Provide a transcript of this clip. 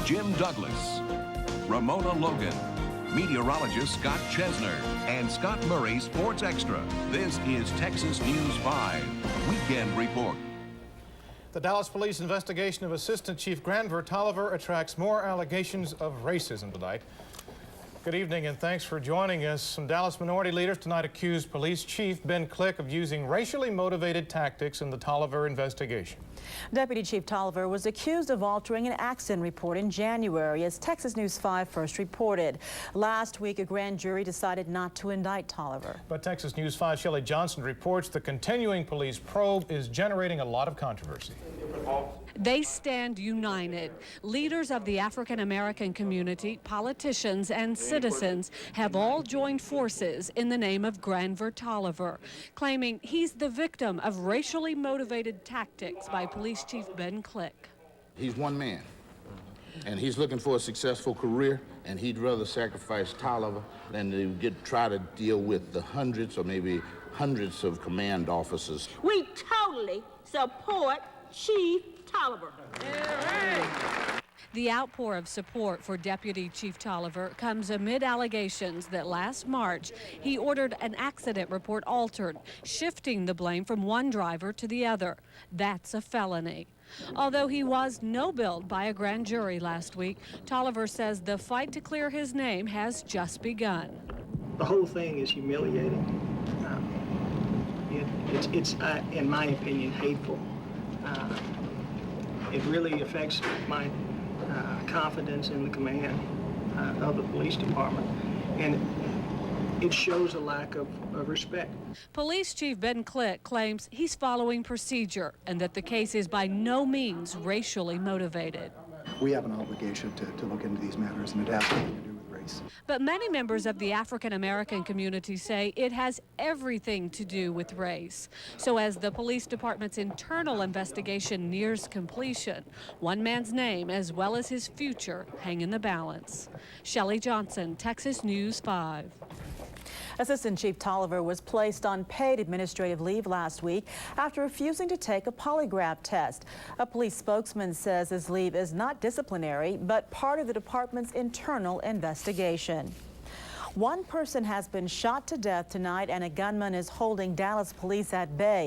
Jim Douglas, Ramona Logan, meteorologist Scott Chesner, and Scott Murray, Sports Extra. This is Texas News 5 Weekend Report. The Dallas Police investigation of Assistant Chief Granvir Tolliver attracts more allegations of racism tonight. Good evening and thanks for joining us. Some Dallas minority leaders tonight accused Police Chief Ben Click of using racially motivated tactics in the Tolliver investigation. Deputy Chief Tolliver was accused of altering an accident report in January, as Texas News 5 first reported. Last week, a grand jury decided not to indict Tolliver. But Texas News 5 Shelley Johnson reports the continuing police probe is generating a lot of controversy. They stand united. Leaders of the African American community, politicians, and citizens have all joined forces in the name of Granvir Tolliver, claiming he's the victim of racially motivated tactics by Police Chief Ben Click. He's one man, and he's looking for a successful career, and he'd rather sacrifice Tolliver than to try to deal with the hundreds or maybe hundreds of command officers. We totally support Chief Tolliver. The outpour of support for Deputy Chief Tolliver comes amid allegations that last March he ordered an accident report altered, shifting the blame from one driver to the other. That's a felony. Although he was no-billed by a grand jury last week, Tolliver says the fight to clear his name has just begun. The whole thing is humiliating. It's in my opinion, hateful. It really affects my confidence in the command of the police department, and it shows a lack of respect. Police Chief Ben Click claims he's following procedure and that the case is by no means racially motivated. We have an obligation to look into these matters, and it has nothing to do with race. But many members of the African American community say it has everything to do with race. So as the police department's internal investigation nears completion, one man's name as well as his future hang in the balance. Shelley Johnson, Texas News 5. Assistant Chief Tolliver was placed on paid administrative leave last week after refusing to take a polygraph test. A police spokesman says his leave is not disciplinary, but part of the department's internal investigation. One person has been shot to death tonight, and a gunman is holding Dallas police at bay.